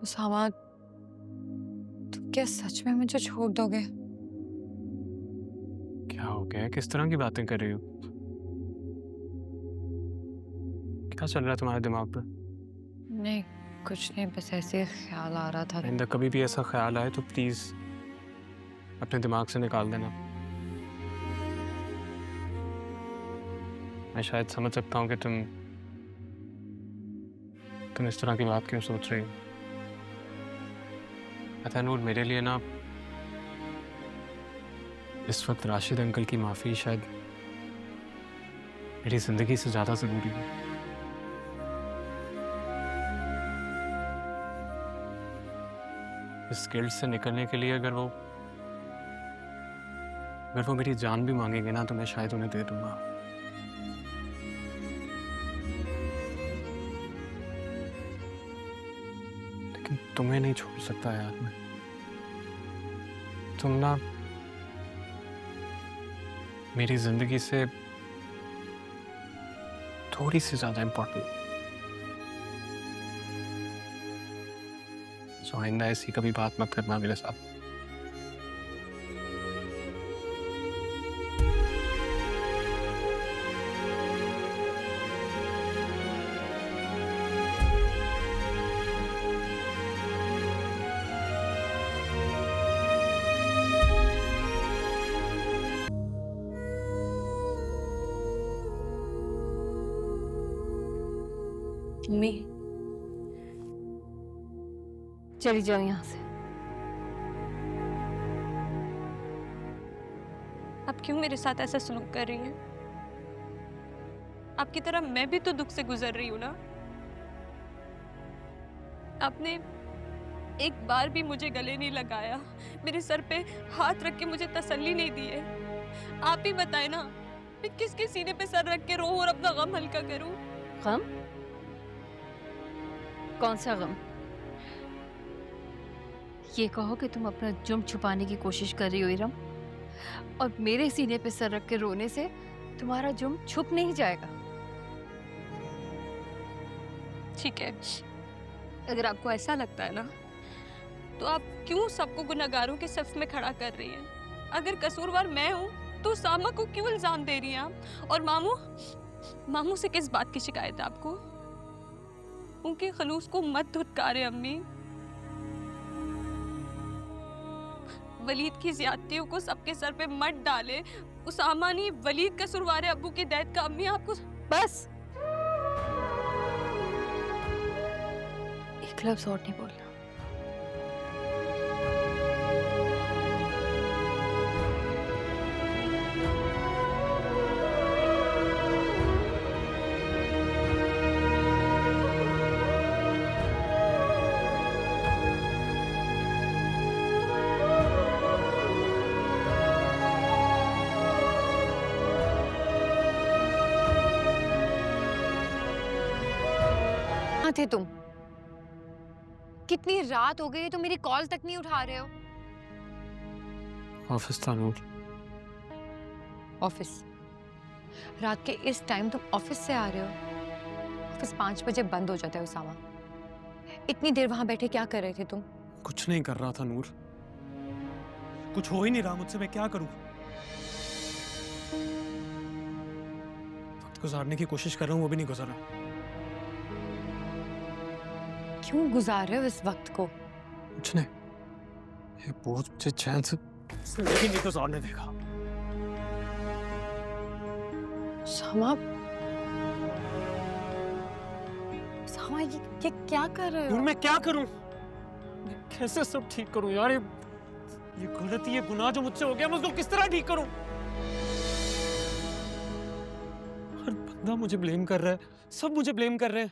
उसामा, तुम क्या सच में मुझे छोड़ दोगे? क्या हो गया? किस तरह की बातें कर रही हो? क्या चल रहा है तुम्हारे दिमाग पे? नहीं, कुछ नहीं, बस ऐसे ख्याल आ रहा था। आइंदा कभी भी ऐसा ख्याल आए तो प्लीज अपने दिमाग से निकाल देना। मैं शायद समझ सकता हूँ कि तुम इस तरह की बात क्यों सोच रही हो। पता नूर, मेरे लिए ना इस वक्त राशिद अंकल की माफी शायद मेरी जिंदगी से ज्यादा जरूरी है। इस गिल्ट से निकलने के लिए अगर वो मेरी जान भी मांगेंगे ना तो मैं शायद उन्हें दे दूंगा। लेकिन तुम्हें नहीं छोड़ सकता यार मैं। तुम ना मेरी जिंदगी से थोड़ी सी ज्यादा इंपॉर्टेंट। सो आइंदा ऐसी कभी बात मत करना मेरे साथ। मम्मी, चली जाओ यहाँ से। आप क्यों मेरे साथ ऐसा सलूक कर रही हैं? आपकी तरह मैं भी तो दुख से गुजर रही हूं ना। आपने एक बार भी मुझे गले नहीं लगाया, मेरे सर पे हाथ रख के मुझे तसल्ली नहीं दी है। आप ही बताएं ना, मैं किसके सीने पे सर रख के रो और अपना गम हल्का करूं? गम? कौन सा गम? ये कहो कि तुम अपना जुर्म छुपाने की कोशिश कर रही हो इरम, और मेरे सीने पे सर रख के रोने से तुम्हारा जुर्म छुप नहीं जाएगा। ठीक है, अगर आपको ऐसा लगता है ना, तो आप क्यों सबको गुनहगारों के सफ में खड़ा कर रही हैं? अगर कसूरवार मैं हूं तो सामा को क्यों इल्जाम दे रही हैं आप? और मामू, मामू से किस बात की शिकायत है आपको? उनके खलूस को मत धुतकारे अम्मी। वलीद की ज्यादतियों को सबके सर पे मत डाले। उसामा नहीं, वलीद कसूरवार है अब्बू की डेथ का। अम्मी आपको बस, एक लफ्ज और नहीं बोलना। कहाँ थे तुम? कितनी रात हो गई है, तुम मेरी कॉल तक नहीं उठा रहे हो। ऑफिस था नूर। ऑफिस? रात के इस टाइम तुम ऑफिस से आ रहे हो? ऑफिस 5 बजे बंद हो जाता है उसामा। इतनी देर वहां बैठे क्या कर रहे थे तुम? कुछ नहीं कर रहा था नूर, कुछ हो ही नहीं रहा मुझसे, मैं क्या करूं? वक्त गुजारने की कोशिश कर रहा हूं, वो भी नहीं गुजारा। क्यों गुजार रहे हो इस वक्त को? कुछ नहीं, ये बोझ मुझे चैन से जिंदगी नहीं गुजारने देगा। सामा, सामा, ये क्या कर रहे नूर हो? मैं क्या करूं? मैं कैसे सब ठीक करूं यार? ये गलती, ये गुनाह जो मुझसे हो गया, मैं उसको किस तरह ठीक करूं? हर बंदा मुझे ब्लेम कर रहा है, सब मुझे ब्लेम कर रहे हैं।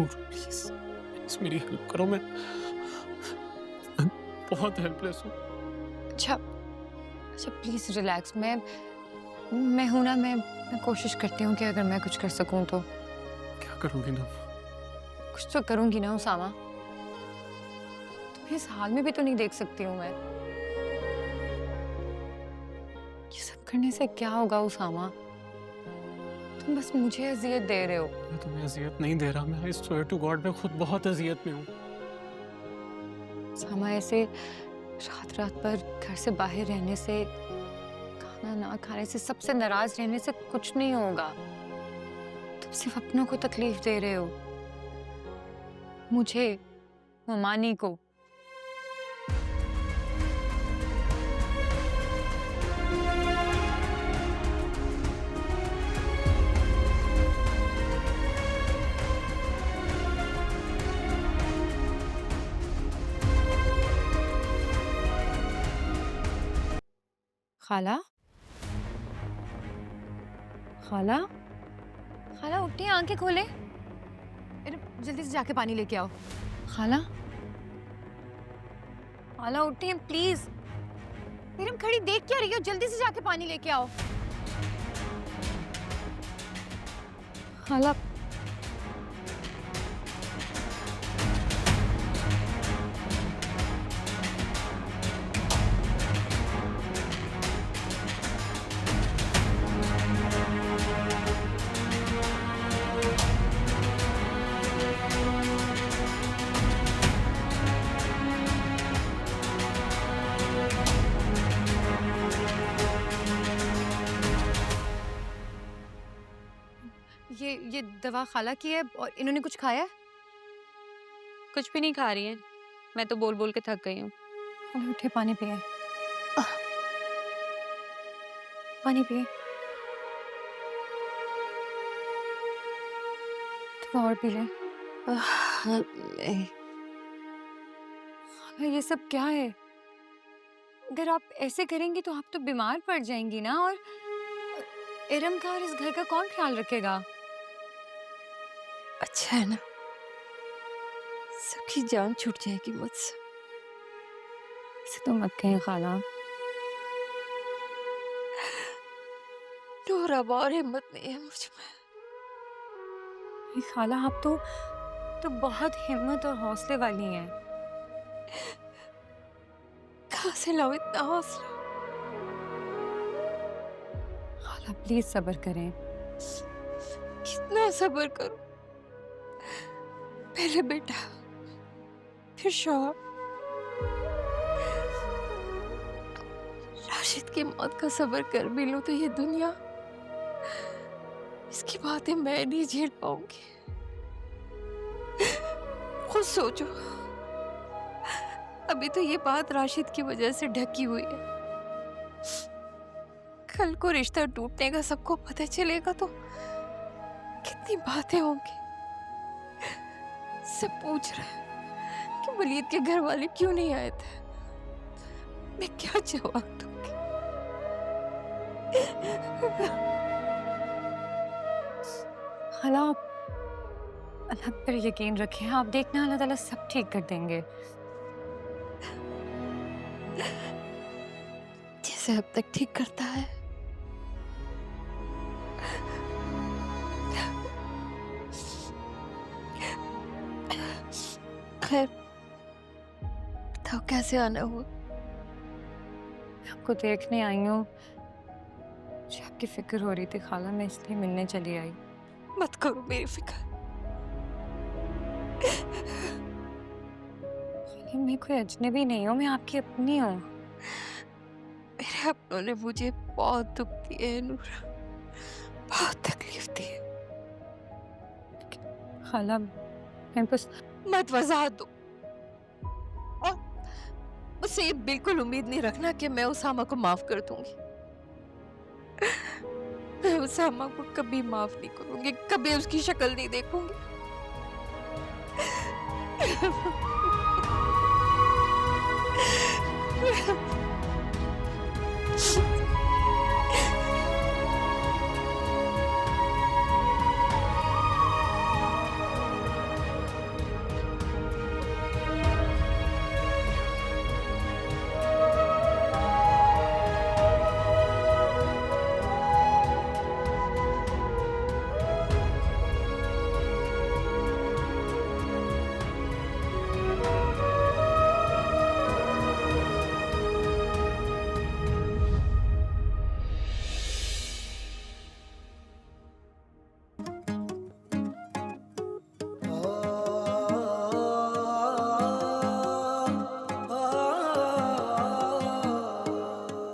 प्लीज मेरी हेल्प करो, मैं बहुत हेल्पलेस हूँ। अच्छा, अच्छा, प्लीज रिलैक्स। मैं हूं ना। मैं कोशिश करती हूँ कि अगर मैं कुछ कर सकूं तो। क्या करूंगी ना? कुछ तो करूंगी ना उसामा। तुम्हें इस हाल में भी तो नहीं देख सकती हूँ मैं। ये सब करने से क्या होगा उसामा? तुम बस मुझे अजियत दे रहे हो। मैं तुम्हें अजियत नहीं दे रहा, मैं आई स्वेयर टू गॉड मैं खुद बहुत अजियत में हूँ। सामा, ऐसे रात रात भर घर से बाहर रहने से, खाना ना खाने से, सबसे नाराज रहने से कुछ नहीं होगा। तुम सिर्फ अपनों को तकलीफ दे रहे हो, मुझे, ममानी को। खाला, खाला, खाला उठिए, आंखें खोले। अरे जल्दी से जाके पानी लेके आओ। खाला, खाला उठिए प्लीज। मेरम खड़ी देख क्या रही हो? जल्दी से जाके पानी लेके आओ। खाला, ये दवा खाला की है और इन्होंने कुछ खाया है? कुछ भी नहीं खा रही है, मैं तो बोल बोल के थक गई हूँ। खाला उठे, पानी पिए। पानी पिए। थोड़ा और पी ले। खाला ये सब क्या है? अगर आप ऐसे करेंगी तो आप तो बीमार पड़ जाएंगी ना, और इरम का और इस घर का कौन ख्याल रखेगा? अच्छा है ना, सबकी जान छूट जाएगी मुझसे। ऐसे तो मत कहें खाला। नूर, अब और हिम्मत नहीं है मुझ में। ये खाला आप तो बहुत हिम्मत और हौसले वाली हैं। कहाँ से लाऊं इतना हौसला? खाला प्लीज सब्र करें। कितना सब्र करूं? पहले बेटा, फिर शौहर। राशिद की मौत का सब्र कर भी लूं तो ये दुनिया, इसकी बातें मैं नहीं झेल पाऊंगी। खुद सोचो, अभी तो ये बात राशिद की वजह से ढकी हुई है। कल को रिश्ता टूटने का सबको पता चलेगा तो कितनी बातें होंगी। सब पूछ रहे हैं कि वलीद के घर वाले क्यों नहीं आए थे। मैं क्या जवाब दूंगी? खाला आप अल्लाह पर यकीन रखें, आप देखना अल्लाह ताला सब ठीक कर देंगे। जैसे अब तक ठीक करता है। खैर, बताओ कैसे आना हुआ? आपको देखने आई हूँ, मुझे आपकी फिक्र हो रही थी खाला, मैं इसलिए मिलने चली आई। मत करो मेरी फिक्र। खाला मैं कोई अजनबी नहीं हूँ, मैं आपकी अपनी हूँ। मेरे अपनों ने मुझे बहुत दुख दिए है नूर, बहुत तकलीफ दी है। खाला मैं बस मत वजाहत दो, और मुझसे ये बिल्कुल उम्मीद नहीं रखना कि मैं उसामा को माफ कर दूंगी। मैं उसामा को कभी माफ नहीं करूंगी, कभी उसकी शक्ल नहीं देखूंगी।